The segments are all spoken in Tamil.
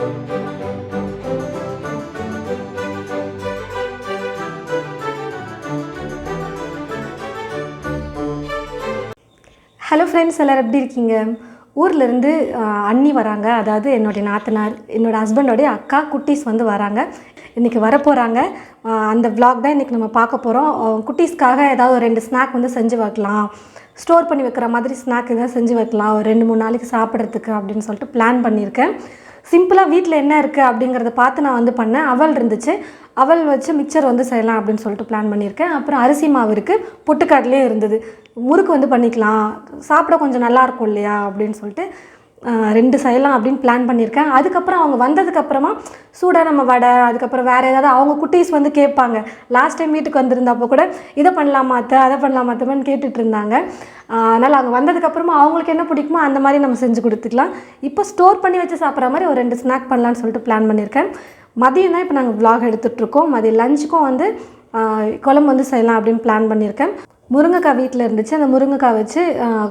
ஹலோ ஃப்ரெண்ட்ஸ், எல்லோரும் எப்படி இருக்கீங்க? ஊர்லேருந்து அண்ணி வராங்க, அதாவது என்னுடைய நாத்தனார், என்னோடய ஹஸ்பண்டோடைய அக்கா குட்டீஸ் வந்து வராங்க. இன்றைக்கி வரப்போகிறாங்க. அந்த vlog தான் இன்றைக்கி நம்ம பார்க்க போகிறோம். குட்டீஸ்க்காக ஏதாவது ஒரு 2 ஸ்நாக் வந்து செஞ்சு வைக்கலாம், ஸ்டோர் பண்ணி வைக்கிற மாதிரி ஸ்நாக் எதாவது செஞ்சு வைக்கலாம், ஒரு 2-3 நாளைக்கு சாப்பிட்றதுக்கு அப்படின்னு சொல்லிட்டு பிளான் பண்ணியிருக்கேன். சிம்பிளாக வீட்டில் என்ன இருக்குது அப்படிங்கிறத பார்த்து நான் வந்து பண்ணேன். அவல் இருந்துச்சு, அவல் வச்சு மிக்சர் வந்து செய்யலாம் அப்படின்னு சொல்லிட்டு பிளான் பண்ணியிருக்கேன். அப்புறம் அரிசி மாவு இருக்குது, பொட்டுக்காட்டிலே இருந்தது, முறுக்கு வந்து பண்ணிக்கலாம், சாப்பிட கொஞ்சம் நல்லாயிருக்கும் இல்லையா அப்படின்னு சொல்லிட்டு 2 செய்யலாம் அப்படின்னு பிளான் பண்ணியிருக்கேன். அதுக்கப்புறம் அவங்க வந்ததுக்கப்புறமா சூடாக நம்ம வடை, அதுக்கப்புறம் வேறு ஏதாவது அவங்க குட்டீஸ் வந்து கேட்பாங்க. லாஸ்ட் டைம் வீட்டுக்கு வந்திருந்தப்போ கூட இதை பண்ணலாமா அத்தை, அதை பண்ணலாமா அத்தைன்னு கேட்டுட்டு இருந்தாங்க. அதனால் அவங்க வந்ததுக்கப்புறமா அவங்களுக்கு என்ன பிடிக்குமோ அந்த மாதிரி நம்ம செஞ்சு கொடுத்துக்கலாம். இப்போ ஸ்டோர் பண்ணி வச்சு சாப்பிட்ற மாதிரி ஒரு 2 ஸ்நாக் பண்ணலான்னு சொல்லிட்டு பிளான் பண்ணியிருக்கேன். மதியம் தான் இப்போ நாங்கள் vlog எடுத்துகிட்ருக்கோம். மதியம் லஞ்சுக்கும் வந்து குழம்பு வந்து செய்யலாம் அப்படின்னு பிளான் பண்ணியிருக்கேன். முருங்கைக்காய் வீட்டில் இருந்துச்சு, அந்த முருங்கைக்காய் வச்சு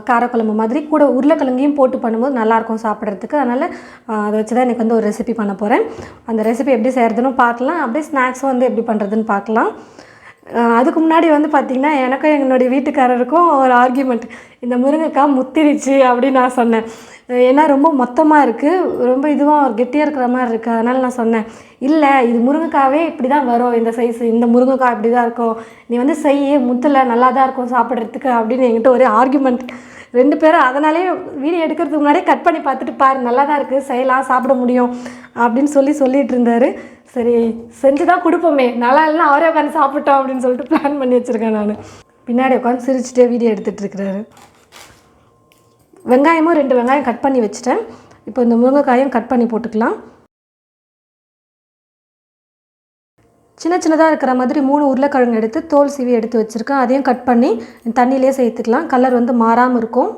காரக்குழம்பு மாதிரி கூட உருளைக்கிழங்கையும் போட்டு பண்ணும்போது நல்லாயிருக்கும் சாப்பிட்றதுக்கு. அதனால் அதை வச்சு தான் எனக்கு வந்து ஒரு ரெசிபி பண்ண போகிறேன். அந்த ரெசிபி எப்படி செய்கிறதுன்னு பார்க்கலாம், அப்படியே ஸ்நாக்ஸும் வந்து எப்படி பண்ணுறதுன்னு பார்க்கலாம். அதுக்கு முன்னாடி வந்து பார்த்திங்கன்னா எனக்கும் என்னுடைய வீட்டுக்காரருக்கும் ஒரு ஆர்கியூமெண்ட். இந்த முருங்கைக்காய் முத்திருச்சு அப்படின்னு நான் சொன்னேன். ஏன்னா ரொம்ப மொத்தமாக இருக்குது, ரொம்ப இதுவாக கெட்டியாக இருக்கிற மாதிரி இருக்குது. அதனால் நான் சொன்னேன், இல்லை இது முருங்கைக்காவே இப்படி தான் வரும், இந்த சைஸ், இந்த முருங்கைக்காய் இப்படி தான் இருக்கும், நீ வந்து செய்ய முத்தில் நல்லா தான் இருக்கும் சாப்பிட்றதுக்கு அப்படின்னு என்கிட்ட ஒரே ஆர்கியூமெண்ட். 2 பேரும் அதனாலே வீடியோ எடுக்கிறதுக்கு முன்னாடியே கட் பண்ணி பார்த்துட்டு பாரு நல்லா தான் இருக்குது, செய்யலாம், சாப்பிட முடியும் அப்படின்னு சொல்லிட்டு இருந்தார். சரி செஞ்சு தான் கொடுப்போமே, நல்லா இல்லைன்னா அவரே உட்காந்து சாப்பிட்டோம் அப்படின்னு சொல்லிட்டு பிளான் பண்ணி வச்சுருக்கேன். நான் பின்னாடி உட்காந்து சிரிச்சுட்டே வீடியோ எடுத்துகிட்டு இருக்கிறாரு. வெங்காயமும் 2 வெங்காயம் கட் பண்ணி வச்சுட்டேன். இப்போ இந்த முருங்கைக்காயும் கட் பண்ணி போட்டுக்கலாம். சின்ன சின்னதாக இருக்கிற மாதிரி 3 உருளைக்கிழங்கு எடுத்து தோல் சீவி எடுத்து வச்சுருக்கேன். அதையும் கட் பண்ணி தண்ணியிலே சேர்த்துக்கலாம், கலர் வந்து மாறாமல் இருக்கும்.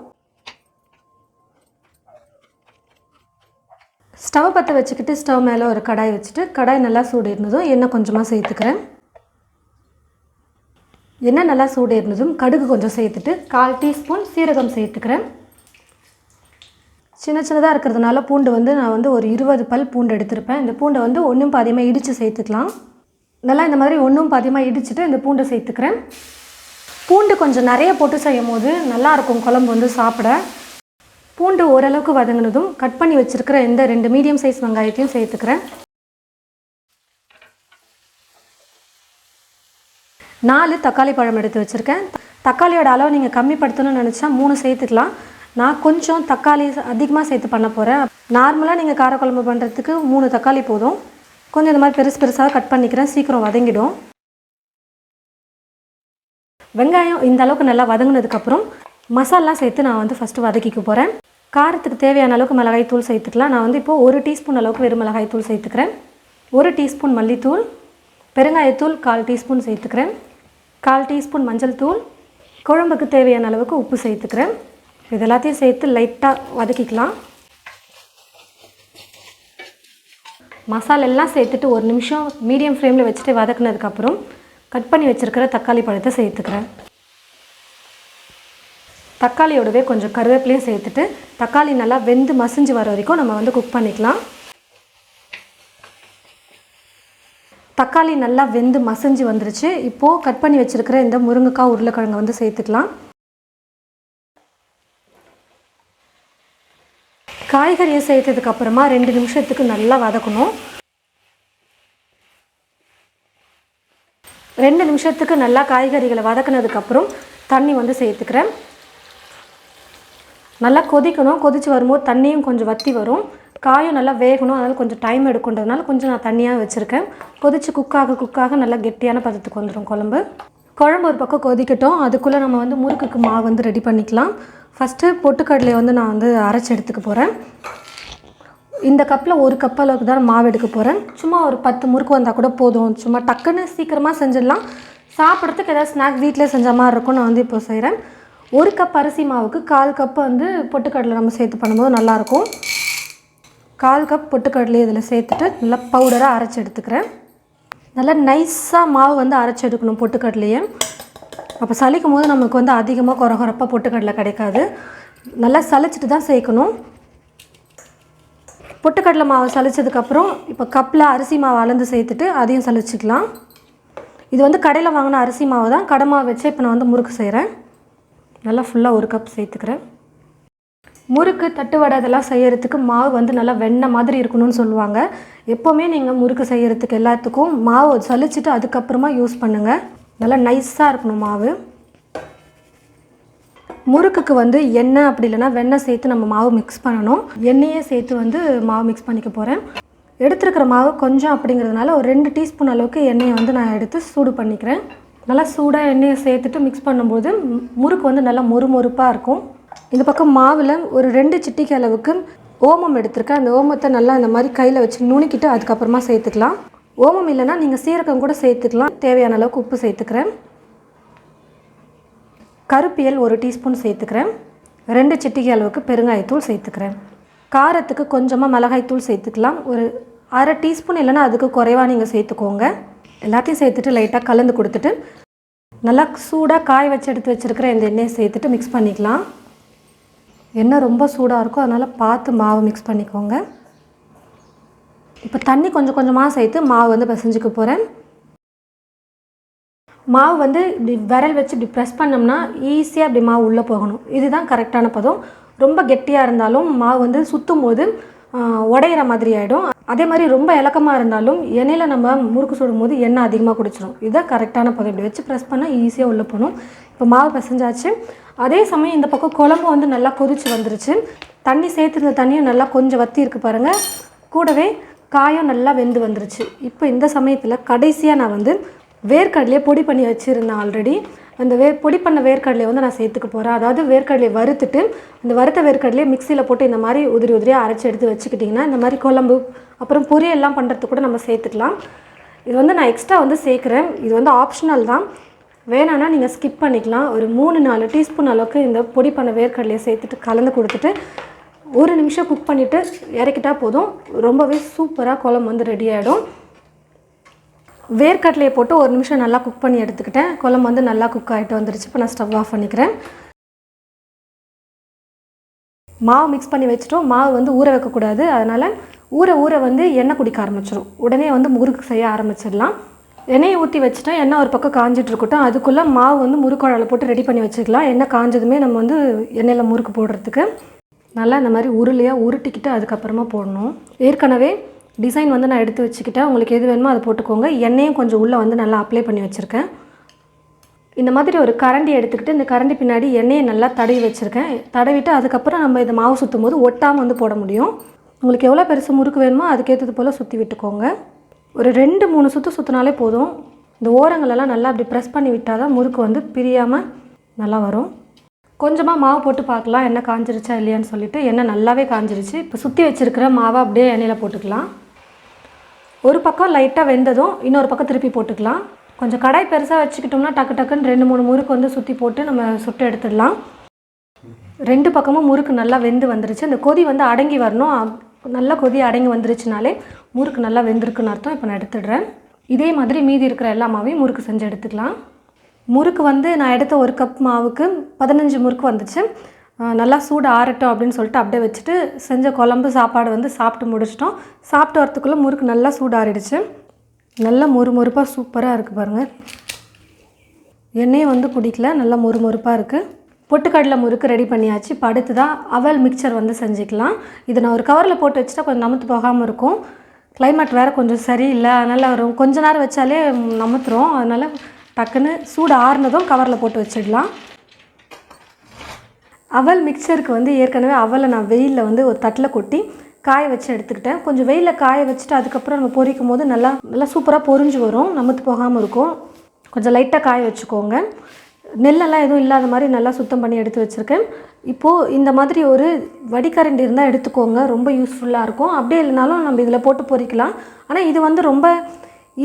ஸ்டவ் பற்ற வச்சுக்கிட்டு ஸ்டவ் மேலே ஒரு கடாய் வச்சுட்டு கடாய் நல்லா சூடு இருந்ததும் எண்ணெய் கொஞ்சமாக சேர்த்துக்கிறேன். எண்ணெய் நல்லா சூடு இருந்ததும் கடுகு கொஞ்சம் சேர்த்துட்டு 1/4 டீஸ்பூன் சீரகம் சேர்த்துக்கிறேன். சின்ன சின்னதாக இருக்கிறதுனால பூண்டு வந்து நான் வந்து ஒரு 20 பல் பூண்டு எடுத்திருப்பேன். இந்த பூண்டை வந்து 1 பாதியமாக இடித்து சேர்த்துக்கலாம். நல்லா இந்த மாதிரி 1 பாதியமாக இடிச்சுட்டு இந்த பூண்டை சேர்த்துக்கிறேன். பூண்டு கொஞ்சம் நிறைய போட்டு செய்யும் போது நல்லாயிருக்கும் குழம்பு வந்து சாப்பிட. பூண்டு ஓரளவுக்கு வதங்கினதும் கட் பண்ணி வச்சுருக்கிற இந்த 2 மீடியம் சைஸ் வெங்காயத்தையும் சேர்த்துக்கிறேன். 4 தக்காளி பழம் எடுத்து வச்சுருக்கேன். தக்காளியோட அளவு நீங்கள் கம்மிப்படுத்தணும்னு நினச்சா 3 சேர்த்துக்கலாம். நான் கொஞ்சம் தக்காளி அதிகமாக சேர்த்து பண்ண போகிறேன். நார்மலாக நீங்கள் காரக்குழம்பு பண்ணுறதுக்கு 3 தக்காளி போதும். கொஞ்சம் இந்த மாதிரி பெருசாக கட் பண்ணிக்கிறேன், சீக்கிரம் வதங்கிடும். வெங்காயம் இந்த அளவுக்கு நல்லா வதங்கினதுக்கப்புறம் மசாலா சேர்த்து நான் வந்து ஃபஸ்ட்டு வதக்கிக்க போகிறேன். காரத்துக்கு தேவையான அளவுக்கு மிளகாய் தூள் சேர்த்துக்கலாம். நான் வந்து இப்போது 1 டீஸ்பூன் அளவுக்கு வெறும் மிளகாய் தூள் சேர்த்துக்கிறேன். 1 டீஸ்பூன் மல்லித்தூள், பெருங்காயத்தூள் 1/4 டீஸ்பூன் சேர்த்துக்கிறேன். 1/4 டீஸ்பூன் மஞ்சள் தூள், குழம்புக்கு தேவையான அளவுக்கு உப்பு சேர்த்துக்கிறேன். இது எல்லாத்தையும் சேர்த்து லைட்டாக வதக்கிக்கலாம். மசாலா எல்லாம் சேர்த்துட்டு 1 நிமிஷம் மீடியம் ஃப்ளேமில் வச்சுட்டு வதக்குனதுக்கப்புறம் கட் பண்ணி வச்சுருக்கிற தக்காளி பழத்தை சேர்த்துக்கிறேன். தக்காளியோடவே கொஞ்சம் கருவேப்பிலையும் சேர்த்துட்டு தக்காளி நல்லா வெந்து மசிஞ்சு வர வரைக்கும் நம்ம வந்து குக் பண்ணிக்கலாம். தக்காளி நல்லா வெந்து மசிஞ்சு வந்துருச்சு. இப்போது கட் பண்ணி வச்சுருக்கிற இந்த முருங்கைக்காய் உருளைக்கிழங்கு வந்து சேர்த்துக்கலாம். காய்கறியை சேர்த்ததுக்கப்புறமா 2 நிமிஷத்துக்கு நல்லா வதக்கணும். 2 நிமிஷத்துக்கு நல்லா காய்கறிகளை வதக்கினதுக்கப்புறம் தண்ணி வந்து சேர்த்துக்கிறேன். நல்லா கொதிக்கணும். கொதித்து வரும்போது தண்ணியும் கொஞ்சம் வற்றி வரும். காயும் நல்லா வேகணும், அதனால் கொஞ்சம் டைம் எடுக்குன்றதுனால கொஞ்சம் நான் தண்ணியாக வச்சுருக்கேன். கொதித்து குக்காக நல்லா கெட்டியான பதத்துக்கு வந்துடும் குழம்பு. குழம்பு ஒரு பக்கம் கொதிக்கட்டும். அதுக்குள்ளே நம்ம வந்து முறுக்குக்கு மாவு வந்து ரெடி பண்ணிக்கலாம். ஃபஸ்ட்டு பொட்டுக்கடலையை வந்து நான் வந்து அரைச்சி எடுத்துக்க போகிறேன். இந்த கப்பில் 1 கப் அளவுக்கு தான் மாவு எடுக்க போகிறேன். சும்மா ஒரு 10 முறுக்கு வந்தால் கூட போதும். சும்மா டக்குன்னு சீக்கிரமாக செஞ்சிடலாம். சாப்பிட்றதுக்கு ஏதாவது ஸ்நாக் வீட்டில் செஞ்ச மாதிரி இருக்கும். நான் வந்து இப்போ செய்கிறேன். 1 கப் அரிசி மாவுக்கு 1/4 கப்பு வந்து பொட்டுக்கடலை நம்ம சேர்த்து பண்ணும்போது நல்லாயிருக்கும். 1/4 கப் பொட்டுக்கடலை இதில் சேர்த்துட்டு நல்லா பவுடராக அரைச்சி எடுத்துக்கிறேன். நல்லா நைஸாக மாவு வந்து அரைச்சி எடுக்கணும் பொட்டுக்கடலையே. அப்போ சலிக்கும் போது நமக்கு வந்து அதிகமாக கொரகொரப்பாக பொட்டுக்கடலை கிடைக்காது. நல்லா சலிச்சிட்டு தான் சேர்க்கணும். பொட்டுக்கடலை மாவு சலிச்சதுக்கப்புறம் இப்போ கப்பில் அரிசி மாவு அளந்து சேர்த்துட்டு அதையும் சலிச்சிக்கலாம். இது வந்து கடையில் வாங்கின அரிசி மாவு தான். கடை மாவு வச்சு இப்போ நான் வந்து முறுக்கு செய்கிறேன். நல்லா ஃபுல்லாக 1 கப் சேர்த்துக்கிறேன். முறுக்கு தட்டு வடை இதெல்லாம் செய்கிறதுக்கு மாவு வந்து நல்லா வெண்ணெய் மாதிரி இருக்கணும்னு சொல்லுவாங்க. எப்போவுமே நீங்கள் முறுக்கு செய்கிறதுக்கு எல்லாத்துக்கும் மாவு சலிச்சுட்டு அதுக்கப்புறமா யூஸ் பண்ணுங்கள். நல்லா நைஸாக இருக்கணும் மாவு. முறுக்குக்கு வந்து எண்ணெய் அப்படி இல்லைன்னா வெண்ணெய் சேர்த்து நம்ம மாவு மிக்ஸ் பண்ணணும். எண்ணெயே சேர்த்து வந்து மாவு மிக்ஸ் பண்ணிக்க போகிறேன். எடுத்துருக்கிற மாவு கொஞ்சம் அப்படிங்கிறதுனால ஒரு 2 டீஸ்பூன் அளவுக்கு எண்ணெயை வந்து நான் எடுத்து சூடு பண்ணிக்கிறேன். நல்லா சூடாக எண்ணெயை சேர்த்துட்டு மிக்ஸ் பண்ணும்போது முறுக்கு வந்து நல்லா மொறுமொறுப்பாக இருக்கும். இந்த பக்கம் மாவில் ஒரு 2 சிட்டிகை அளவுக்கு ஓமம் எடுத்திருக்கேன். அந்த ஓமத்தை நல்லா இந்த மாதிரி கையில் வச்சு நுணுக்கிட்டு அதுக்கப்புறமா சேர்த்துக்கலாம். ஓமம் இல்லைன்னா நீங்கள் சீரகம் கூட சேர்த்துக்கலாம். தேவையான அளவுக்கு உப்பு சேர்த்துக்கிறேன். கருப்பியல் 1 டீஸ்பூன் சேர்த்துக்கிறேன். 2 சிட்டிகை அளவுக்கு பெருங்காயத்தூள் சேர்த்துக்கிறேன். காரத்துக்கு கொஞ்சமாக மிளகாய்த்தூள் சேர்த்துக்கலாம். ஒரு 1/2 டீஸ்பூன் இல்லைன்னா அதுக்கு குறைவாக நீங்கள் சேர்த்துக்கோங்க. எல்லாத்தையும் சேர்த்துட்டு லைட்டாக கலந்து கொடுத்துட்டு நல்லா சூடாக காய வச்சு எடுத்து வச்சுருக்கிற இந்த எண்ணெயை சேர்த்துட்டு மிக்ஸ் பண்ணிக்கலாம். எண்ணெய் ரொம்ப சூடாக இருக்கும், அதனால் பார்த்து மாவு மிக்ஸ் பண்ணிக்கோங்க. இப்போ தண்ணி கொஞ்சம் கொஞ்சமாக சேர்த்து மாவு வந்து பிசைஞ்சிக்க போகிறேன். மாவு வந்து இப்படி விரல் வச்சு இப்படி ப்ரெஸ் பண்ணோம்னா ஈஸியாக இப்படி மாவு உள்ளே போகணும். இதுதான் கரெக்டான பதம். ரொம்ப கெட்டியாக இருந்தாலும் மாவு வந்து சுற்றும் போது உடையிற மாதிரி ஆகிடும். அதே மாதிரி ரொம்ப இலக்கமாக இருந்தாலும் எண்ணெயில் நம்ம முறுக்கு சுடும் போது எண்ணெய் அதிகமாக குடிச்சிடும். இதுதான் கரெக்டான பதம். இப்படி வச்சு ப்ரெஸ் பண்ணால் ஈஸியாக உள்ளே போகணும். இப்போ மாவு பிசைஞ்சாச்சு. அதே சமயம் இந்த பக்கம் குழம்பு வந்து நல்லா கொதிச்சு வந்துருச்சு. தண்ணி சேர்த்துருந்த தண்ணியும் நல்லா கொஞ்சம் வற்றி இருக்குது பாருங்கள். கூடவே காயும் நல்லா வெந்து வந்துருச்சு. இப்போ இந்த சமயத்தில் கடைசியாக நான் வந்து வேர்க்கடலையை பொடி பண்ணி வச்சுருந்தேன் ஆல்ரெடி. அந்த பொடி பண்ண வேர்க்கடலையை வந்து நான் சேர்த்துக்க போகிறேன். அதாவது வேர்க்கடலையை வறுத்துட்டு அந்த வறுத்த வேர்க்கடலையை மிக்சியில் போட்டு இந்த மாதிரி உதிரி உதிரியாக அரைச்சி எடுத்து வச்சுக்கிட்டிங்கன்னா இந்த மாதிரி குழம்பு அப்புறம் பொரியெல்லாம் பண்ணுறதுக்கு கூட நம்ம சேர்த்துக்கலாம். இது வந்து நான் எக்ஸ்ட்ரா வந்து சேர்க்குறேன். இது வந்து ஆப்ஷனல் தான். வேணான்னா நீங்கள் ஸ்கிப் பண்ணிக்கலாம். ஒரு 3-4 டீஸ்பூன் அளவுக்கு இந்த பொடி பண்ண வேர்க்கடலையை சேர்த்துட்டு கலந்து கொடுத்துட்டு 1 நிமிஷம் குக் பண்ணிவிட்டு இறக்கிட்டால் போதும். ரொம்பவே சூப்பராக குழம்பு வந்து ரெடி ஆகிடும். வேர்க்கடலையை போட்டு 1 நிமிஷம் நல்லா குக் பண்ணி எடுத்துக்கிட்டேன். குழம்பு வந்து நல்லா குக் ஆகிட்டு வந்துருச்சு. இப்போ நான் ஸ்டவ் ஆஃப் பண்ணிக்கிறேன். மாவு மிக்ஸ் பண்ணி வச்சுட்டோம். மாவு வந்து ஊற வைக்கக்கூடாது. அதனால் ஊற வந்து எண்ணெய் குடிக்க ஆரம்பிச்சிடும். உடனே வந்து முறுக்கு செய்ய ஆரம்பிச்சிடலாம். எண்ணெயை ஊற்றி வச்சுட்டா எண்ணெய் ஒரு பக்கம் காஞ்சிட்டு இருக்கட்டும். அதுக்குள்ளே மாவு வந்து முறுக்குழாயில் போட்டு ரெடி பண்ணி வச்சுக்கலாம். எண்ணெய் காஞ்சதுமே நம்ம வந்து எண்ணெயில் முறுக்கு போடுறதுக்கு நல்லா இந்த மாதிரி உருளையாக உருட்டிக்கிட்டு அதுக்கப்புறமா போடணும். ஏற்கனவே டிசைன் வந்து நான் எடுத்து வச்சுக்கிட்டேன். உங்களுக்கு எது வேணுமோ அதை போட்டுக்கோங்க. எண்ணெயும் கொஞ்சம் உள்ளே வந்து நல்லா அப்ளை பண்ணி வச்சுருக்கேன். இந்த மாதிரி ஒரு கரண்டி எடுத்துக்கிட்டு இந்த கரண்டி பின்னாடி எண்ணெயை நல்லா தடவி வச்சுருக்கேன். தடவிட்டு அதுக்கப்புறம் நம்ம இதை மாவு சுற்றும் போது ஒட்டாமல் வந்து போட முடியும். உங்களுக்கு எவ்வளோ பெருசு முறுக்கு வேணுமோ அதுக்கேற்றது போல் சுற்றி விட்டுக்கோங்க. ஒரு 2-3 சுற்று சுற்றினாலே போதும். இந்த ஓரங்களெல்லாம் நல்லா அப்படி ப்ரெஸ் பண்ணி விட்டால் தான் முறுக்கு வந்து பிரியாமல் நல்லா வரும். கொஞ்சமாக மாவு போட்டு பார்க்கலாம் எண்ணெய் காஞ்சிருச்சா இல்லையான்னு சொல்லிவிட்டு. எண்ணெய் நல்லாவே காஞ்சிருச்சு. இப்போ சுற்றி வச்சுருக்கிற மாவை அப்படியே எண்ணெயில் போட்டுக்கலாம். ஒரு பக்கம் லைட்டாக வெந்ததும் இன்னொரு பக்கம் திருப்பி போட்டுக்கலாம். கொஞ்சம் கடாய் பெருசாக வச்சுக்கிட்டோம்னா டக்கு டக்குன்னு 2-3 முறுக்கு வந்து சுற்றி போட்டு நம்ம சுட்டு எடுத்துடலாம். 2 பக்கமும் முறுக்கு நல்லா வெந்து வந்துருச்சு. அந்த கொதி வந்து அடங்கி வரணும். நல்லா கொதி அடங்கி வந்துருச்சுனாலே முறுக்கு நல்லா வெந்திருக்குன்னு அர்த்தம். இப்போ நான் எடுத்துடுறேன். இதே மாதிரி மீதி இருக்கிற எல்லா மாவையும் முறுக்கு செஞ்சு எடுத்துக்கலாம். முறுக்கு வந்து நான் எடுத்த 1 கப் மாவுக்கு 15 முறுக்கு வந்துச்சு. நல்லா சூடு ஆறட்டும் அப்படின்னு சொல்லிட்டு அப்படியே வச்சுட்டு செஞ்ச குழம்பு சாப்பாடு வந்து சாப்பிட்டு முடிச்சிட்டோம். சாப்பிட்டு வரத்துக்குள்ளே முறுக்கு நல்லா சூடு ஆறிடுச்சு. நல்லா மொறுமொறுப்பாக சூப்பராக இருக்குது பாருங்கள். எண்ணெயும் வந்து குடிக்கல, நல்லா மொறுமொறுப்பாக இருக்குது. பொட்டுக்கடலை முறுக்கு ரெடி பண்ணியாச்சு. இப்போ அடுத்து தான் அவல் மிக்சர் வந்து செஞ்சுக்கலாம். இதை நான் ஒரு கவரில் போட்டு வச்சுட்டா கொஞ்சம் நமுத்து போகாமல் இருக்கும். கிளைமேட் வேறு கொஞ்சம் சரியில்லை, அதனால் கொஞ்ச நேரம் வச்சாலே நமுத்துரும். அதனால் டக்குன்னு சூடு ஆறுனதும் கவரில் போட்டு வச்சிடலாம். அவல் மிக்சருக்கு வந்து ஏற்கனவே அவலை நான் வெயிலில் வந்து ஒரு தட்டில் கொட்டி காய வச்சு எடுத்துக்கிட்டேன். கொஞ்சம் வெயிலில் காய வச்சுட்டு அதுக்கப்புறம் நம்ம பொரிக்கும் போது நல்லா சூப்பராக பொரிஞ்சு வரும், நமுத்து போகாமல் இருக்கும். கொஞ்சம் லைட்டாக காய வச்சுக்கோங்க. நெல்லெல்லாம் எதுவும் இல்லாத மாதிரி நல்லா சுத்தம் பண்ணி எடுத்து வச்சுருக்கேன். இப்போது இந்த மாதிரி ஒரு வடிகரண்டி இருந்தால் எடுத்துக்கோங்க, ரொம்ப யூஸ்ஃபுல்லாக இருக்கும். அப்படியே இல்லைனாலும் நம்ம இதில் போட்டு பொரிக்கலாம். ஆனால் இது வந்து ரொம்ப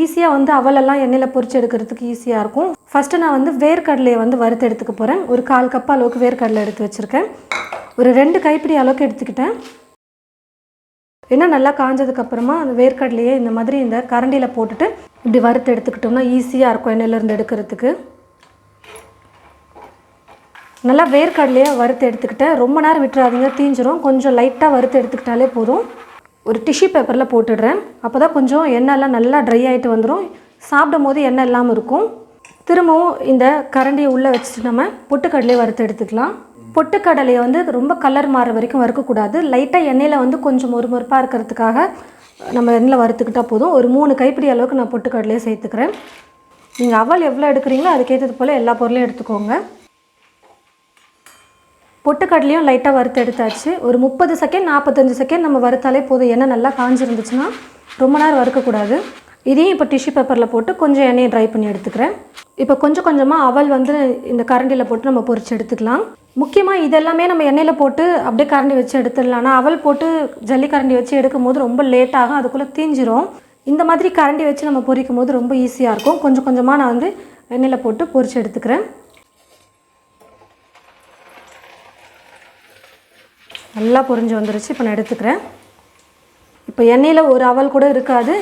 ஈஸியாக வந்து அவலெல்லாம் எண்ணெயில் பொரிச்சு எடுக்கிறதுக்கு ஈஸியாக இருக்கும். ஃபஸ்ட்டு நான் வந்து வேர்க்கடலையை வந்து வறுத்து எடுத்துக்க போகிறேன். ஒரு 1/4 கப் அளவுக்கு வேர்க்கடலை எடுத்து வச்சுருக்கேன். ஒரு 2 கைப்பிடி அளவுக்கு எடுத்துக்கிட்டேன். இன்னும் நல்லா காஞ்சதுக்கப்புறமா அந்த வேர்க்கடலையை இந்த மாதிரி இந்த கரண்டியில் போட்டுட்டு இப்படி வறுத்து எடுத்துக்கிட்டோம்னா ஈஸியாக இருக்கும் எண்ணெயிலேருந்து எடுக்கிறதுக்கு. நல்லா வேர்க்கடலையை வறுத்து எடுத்துக்கிட்டேன். ரொம்ப நேரம் விட்டுறாதீங்க, தீஞ்சிரும். கொஞ்சம் லைட்டாக வறுத்து எடுத்துக்கிட்டாலே போதும். ஒரு டிஷ்யூ பேப்பரில் போட்டுடுறேன். அப்போ தான் கொஞ்சம் எண்ணெய்லாம் நல்லா ட்ரை ஆகிட்டு வந்துடும். சாப்பிடும் போது எண்ணெய் இல்லாமல் இருக்கும். திரும்பவும் இந்த கரண்டியை உள்ளே வச்சுட்டு நம்ம பொட்டுக்கடலையை வறுத்து எடுத்துக்கலாம். பொட்டுக்கடலையை வந்து ரொம்ப கலர் மாறுற வரைக்கும் வறுக்கக்கூடாது. லைட்டாக எண்ணெயில் வந்து கொஞ்சம் மொறுமொறுப்பாக இருக்கிறதுக்காக நம்ம எண்ணெயில் வறுத்துக்கிட்டால் போதும். ஒரு 3 கைப்பிடி அளவுக்கு நான் பொட்டுக்கடலையை சேர்த்துக்கிறேன். நீங்கள் அவல் எவ்வளோ எடுக்கிறீங்களோ அதுக்கேற்றது போல் எல்லா பொருளையும் எடுத்துக்கோங்க. பொட்டுக்கடலையும் லைட்டாக வறுத்து எடுத்தாச்சு. ஒரு 30 செகண்ட் 45 செகண்ட் நம்ம வறுத்தாலே போதும். எண்ணெய் நல்லா காஞ்சிருந்துச்சுன்னா ரொம்ப நேரம் வறுக்கக்கூடாது. இதையும் இப்போ டிஷ்யூ பேப்பரில் போட்டு கொஞ்சம் எண்ணெயை ட்ரை பண்ணி எடுத்துக்கிறேன். இப்போ கொஞ்சம் கொஞ்சமாக அவல் வந்து இந்த கரண்டியில் போட்டு நம்ம பொரிச்சு எடுத்துக்கலாம். முக்கியமாக இதெல்லாமே நம்ம எண்ணெயில் போட்டு அப்படியே கரண்டி வச்சு எடுத்துடலாம். ஆனால் அவல் போட்டு ஜல்லி கரண்டி வச்சு எடுக்கும் போது ரொம்ப லேட் ஆகும், அதுக்குள்ளே தீஞ்சிரும். இந்த மாதிரி கரண்டி வச்சு நம்ம பொரிக்கும் போது ரொம்ப ஈஸியாக இருக்கும். கொஞ்சம் கொஞ்சமாக நான் வந்து எண்ணெயில் போட்டு பொரிச்சு எடுத்துக்கிறேன். நல்லா பொரிஞ்சு வந்துருச்சு. இப்போ நான் எடுத்துக்கிறேன். இப்போ எண்ணெயில் ஒரு அவல் கூட இருக்காது.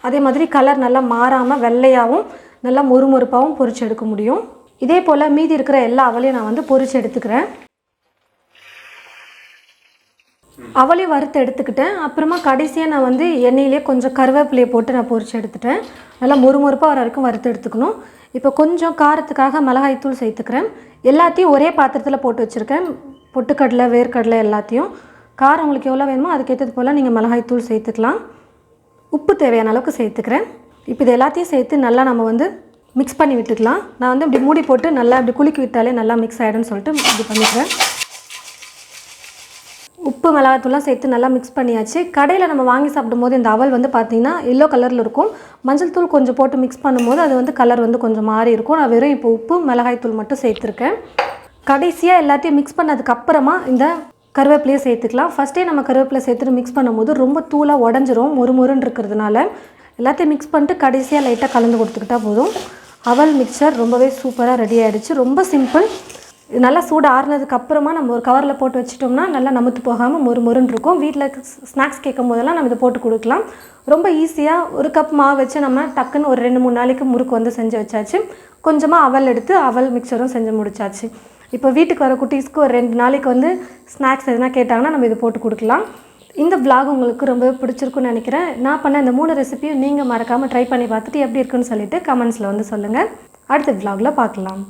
அதே மாதிரி கலர் நல்லா மாறாமல் வெள்ளையாகவும் நல்லா மொறுமொறுப்பாகவும் பொரிச்சு எடுக்க முடியும். இதே போல் மீதி இருக்கிற எல்லா அவலையும் நான் வந்து பொரிச்சு எடுத்துக்கிறேன். அவலையும் வறுத்து எடுத்துக்கிட்டேன். அப்புறமா கடைசியாக நான் வந்து எண்ணெயிலே கொஞ்சம் கருவேப்பிலையை போட்டு நான் பொரிச்சு எடுத்துட்டேன். நல்லா மொறுமொறுப்பாக வர வரைக்கும் வறுத்து எடுத்துக்கணும். இப்போ கொஞ்சம் காரத்துக்காக மிளகாய்த்தூள் சேர்த்துக்கிறேன். எல்லாத்தையும் ஒரே பாத்திரத்தில் போட்டு வச்சுருக்கேன். பொட்டுக்கடலை, வேர்க்கடலை எல்லாத்தையும். காரம் உங்களுக்கு எவ்வளோ வேணுமோ அதுக்கேற்றது போல் நீங்கள் மிளகாய்த்தூள் சேர்த்துக்கலாம். உப்பு தேவையான அளவுக்கு சேர்த்துக்கிறேன். இப்போ இது எல்லாத்தையும் சேர்த்து நல்லா நம்ம வந்து மிக்ஸ் பண்ணி விட்டுக்கலாம். நான் வந்து இப்படி மூடி போட்டு நல்லா இப்படி குலுக்கி விட்டாலே நல்லா மிக்ஸ் ஆகிடும்னு சொல்லிட்டு இப்படி பண்ணிக்கிறேன். உப்பு மிளகாத்தூள்லாம் சேர்த்து நல்லா மிக்ஸ் பண்ணியாச்சு. கடையில் நம்ம வாங்கி சாப்பிடும்போது இந்த அவல் வந்து பார்த்திங்கன்னா எல்லோ கலரில் இருக்கும். மஞ்சள் தூள் கொஞ்சம் போட்டு மிக்ஸ் பண்ணும்போது அது வந்து கலர் வந்து கொஞ்சம் மாறி இருக்கும். நான் வெறும் இப்போ உப்பு மிளகாய்த்தூள் மட்டும் சேர்த்துருக்கேன். கடைசியாக எல்லாத்தையும் மிக்ஸ் பண்ணதுக்கப்புறமா இந்த கருவேப்பிலையை சேர்த்துக்கலாம். ஃபஸ்ட்டே நம்ம கருவேப்பிலை சேர்த்துட்டு மிக்ஸ் பண்ணும்போது ரொம்ப தூளாக உடஞ்சிரும், மொறுமொறுன்னு இருக்கிறதுனால. எல்லாத்தையும் மிக்ஸ் பண்ணிட்டு கடைசியாக லைட்டாக கலந்து கொடுத்துக்கிட்டா போதும். அவல் மிக்சர் ரொம்பவே சூப்பராக ரெடி ஆகிடுச்சு. ரொம்ப சிம்பிள். இது நல்லா சூடு ஆறுனதுக்கப்புறமா நம்ம ஒரு கவரில் போட்டு வச்சிட்டோம்னா நல்லா நமுத்து போகாமல் மொறுமொறுன்னு இருக்கும். வீட்டில் ஸ்நாக்ஸ் கேட்கும் போதெல்லாம் நம்ம இதை போட்டு கொடுக்கலாம். ரொம்ப ஈஸியாக ஒரு கப் மாவு வச்சு நம்ம டக்குன்னு ஒரு 2-3 நாளைக்கு முறுக்கு வந்து செஞ்சு வச்சாச்சு. கொஞ்சமாக அவல் எடுத்து அவல் மிக்சரும் செஞ்சு முடிச்சாச்சு. இப்போ வீட்டுக்கு வர குட்டீஸ்க்கு ஒரு 2 நாளைக்கு வந்து ஸ்நாக்ஸ் எதுனா கேட்டாங்கன்னா நம்ம இதை போட்டு கொடுக்கலாம். இந்த vlog உங்களுக்கு ரொம்ப பிடிச்சிருக்குன்னு நினைக்கிறேன். நான் பண்ண இந்த 3 ரெசிபியும் நீங்கள் மறக்காமல் ட்ரை பண்ணி பார்த்துட்டு எப்படி இருக்குன்னு சொல்லிட்டு கமெண்ட்ஸில் வந்து சொல்லுங்கள். அடுத்த vlogல பார்க்கலாம்.